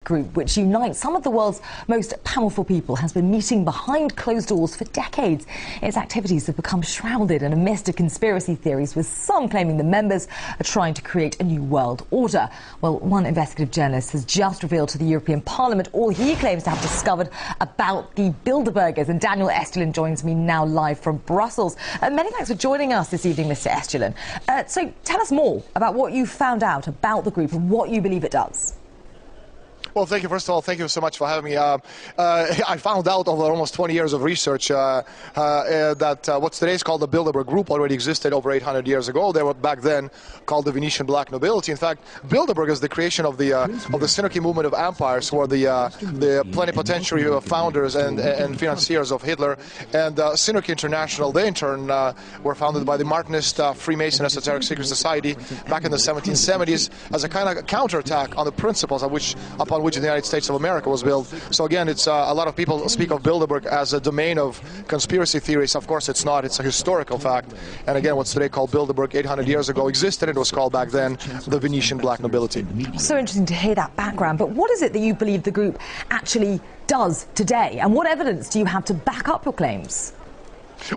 group, which unites some of the world's most powerful people, has been meeting behind closed doors for decades. Its activities have become shrouded in a mist of conspiracy theories, with some claiming the members are trying to create a new world order. Well, one investigative journalist has just revealed to the European Parliament all he claims to have discovered about the Bilderbergers. And Daniel Estulin joins me now live from Brussels. Many thanks for joining us this evening, Mr. Estulin. So tell us more about what you found out about the group and what you believe it does. Well, thank you. First of all, thank you so much for having me. I found out over almost 20 years of research that what's today is called the Bilderberg Group already existed over 800 years ago. They were back then called the Venetian Black Nobility. In fact, Bilderberg is the creation of the Synarchy movement of empires, who are the plenipotentiary founders and financiers of Hitler. And Synarchy International, they in turn were founded by the Martinist Freemason Esoteric Secret Society back in the 1770s as a kind of counterattack on the principles upon which the United States of America was built. So again, it's a lot of people speak of Bilderberg as a domain of conspiracy theories. Of course it's not. It's a historical fact. And again, what's today called Bilderberg 800 years ago existed. It was called back then the Venetian Black Nobility. So interesting to hear that background. But what is it that you believe the group actually does today? And what evidence do you have to back up your claims?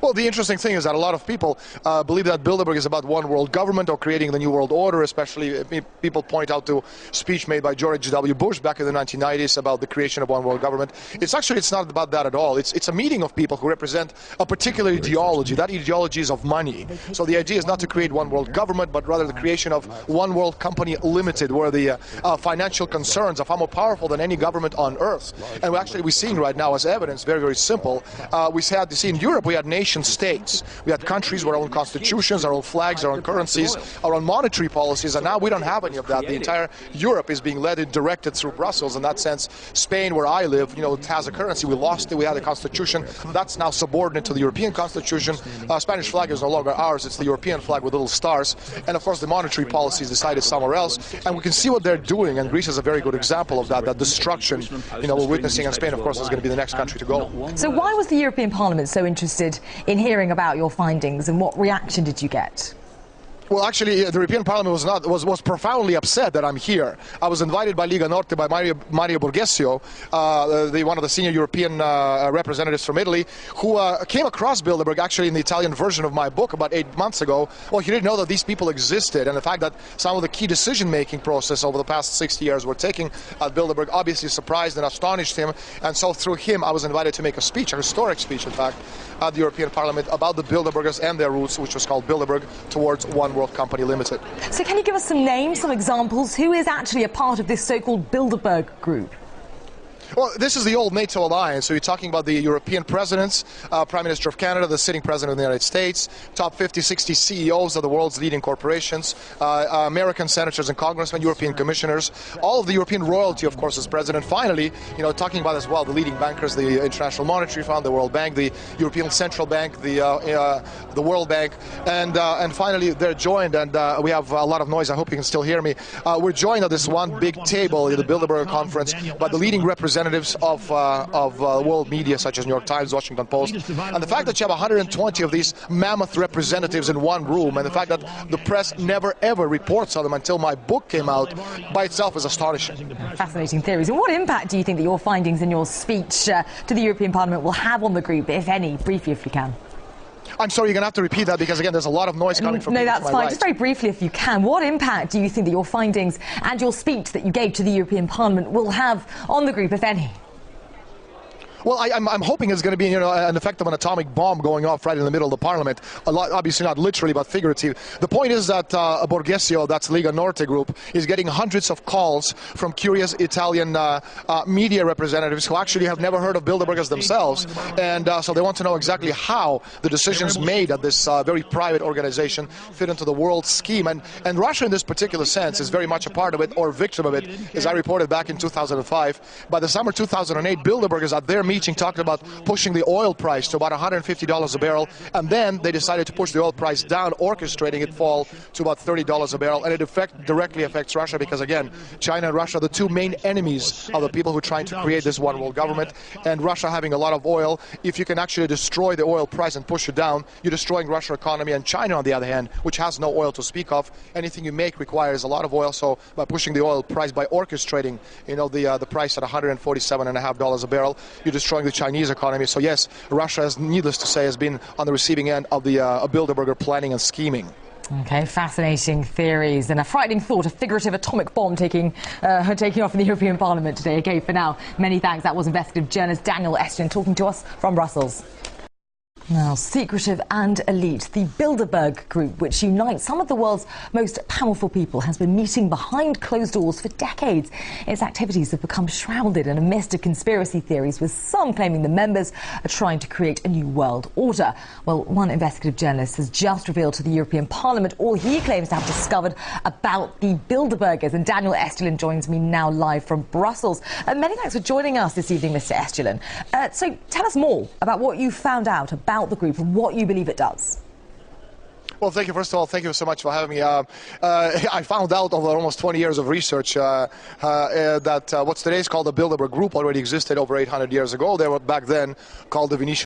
Well, the interesting thing is that a lot of people believe that Bilderberg is about one world government or creating the new world order. Especially people point out to speech made by George W. Bush back in the 1990s about the creation of one world government. It's not about that at all. It's a meeting of people who represent a particular ideology. That ideology is of money. So the idea is not to create one world government, but rather the creation of one world company limited, where the financial concerns are far more powerful than any government on earth. And we're seeing right now as evidence, very, very simple. We had to see in Europe, we had nation states. We had countries with our own constitutions, our own flags, our own currencies, our own monetary policies, and now we don't have any of that. The entire Europe is being led and directed through Brussels. In that sense, Spain, where I live, has a currency. We lost it. We had a constitution. That's now subordinate to the European constitution. Spanish flag is no longer ours. It's the European flag with little stars. And of course, the monetary policy is decided somewhere else. And we can see what they're doing. And Greece is a very good example of that destruction, we're witnessing. And Spain, of course, is going to be the next country to go. So why was the European Parliament so interested in hearing about your findings, and what reaction did you get? Well, actually, the European Parliament was profoundly upset that I'm here. I was invited by Lega Norte by Mario Borghesio, one of the senior European representatives from Italy, who came across Bilderberg actually in the Italian version of my book about 8 months ago. Well, he didn't know that these people existed, and the fact that some of the key decision-making process over the past 60 years were taking at Bilderberg obviously surprised and astonished him. And so through him, I was invited to make a speech, a historic speech, in fact, at the European Parliament about the Bilderbergers and their roots, which was called Bilderberg Towards One World Company Limited. So can you give us some names, some examples? Who is actually a part of this so-called Bilderberg group? Well, this is the old NATO alliance. So you're talking about the European presidents, Prime Minister of Canada, the sitting president of the United States, top 50, 60 CEOs of the world's leading corporations, American senators and congressmen, European commissioners, all of the European royalty, of course, is present. Finally, talking about as well the leading bankers, the International Monetary Fund, the World Bank, the European Central Bank, the World Bank, and finally they're joined, and we have a lot of noise. I hope you can still hear me. We're joined at this one big table at the Bilderberg conference by the leading representatives of world media, such as New York Times, Washington Post. And the fact that you have 120 of these mammoth representatives in one room, and the fact that the press never ever reports on them until my book came out, by itself is astonishing. Fascinating theories. And what impact do you think that your findings in your speech to the European Parliament will have on the group, if any? Briefly, if you can. I'm sorry, you're going to have to repeat that, because again, there's a lot of noise coming from No, that's fine. Right. Just very briefly, if you can, what impact do you think that your findings and your speech that you gave to the European Parliament will have on the group, if any? Well, I'm hoping it's going to be, an effect of an atomic bomb going off right in the middle of the parliament. Obviously not literally, but figurative. The point is that Borghesio, that's Lega Norte group, is getting hundreds of calls from curious Italian media representatives who actually have never heard of Bilderbergers themselves. And so they want to know exactly how the decisions made at this very private organization fit into the world scheme. And Russia, in this particular sense, is very much a part of it, or victim of it. As I reported back in 2005, by the summer 2008, Bilderbergers at their meeting talked about pushing the oil price to about $150 a barrel, and then they decided to push the oil price down, orchestrating it fall to about $30 a barrel, and it directly affects Russia because, again, China and Russia are the two main enemies of the people who are trying to create this one world government, and Russia having a lot of oil, if you can actually destroy the oil price and push it down, you're destroying Russia's economy. And China, on the other hand, which has no oil to speak of, anything you make requires a lot of oil, so by pushing the oil price, by orchestrating, the price at $147.50 a barrel, you're destroying the Chinese economy. So yes, Russia, needless to say, has been on the receiving end of the Bilderberger planning and scheming. Okay, fascinating theories and a frightening thought, a figurative atomic bomb taking off in the European Parliament today. Okay, for now, many thanks. That was investigative journalist Daniel Estulin talking to us from Brussels. Now, Secretive and Elite, the Bilderberg group, which unites some of the world's most powerful people, has been meeting behind closed doors for decades. Its activities have become shrouded in a mist of conspiracy theories, with some claiming the members are trying to create a new world order. Well, one investigative journalist has just revealed to the European Parliament all he claims to have discovered about the Bilderbergers. And Daniel Estulin joins me now live from Brussels. Many thanks for joining us this evening, Mr. Estulin. So tell us more about what you found out about the group and what you believe it does. Well, thank you. First of all, thank you so much for having me. I found out over almost 20 years of research that what's today is called the Bilderberg Group already existed over 800 years ago. They were back then called the Venetian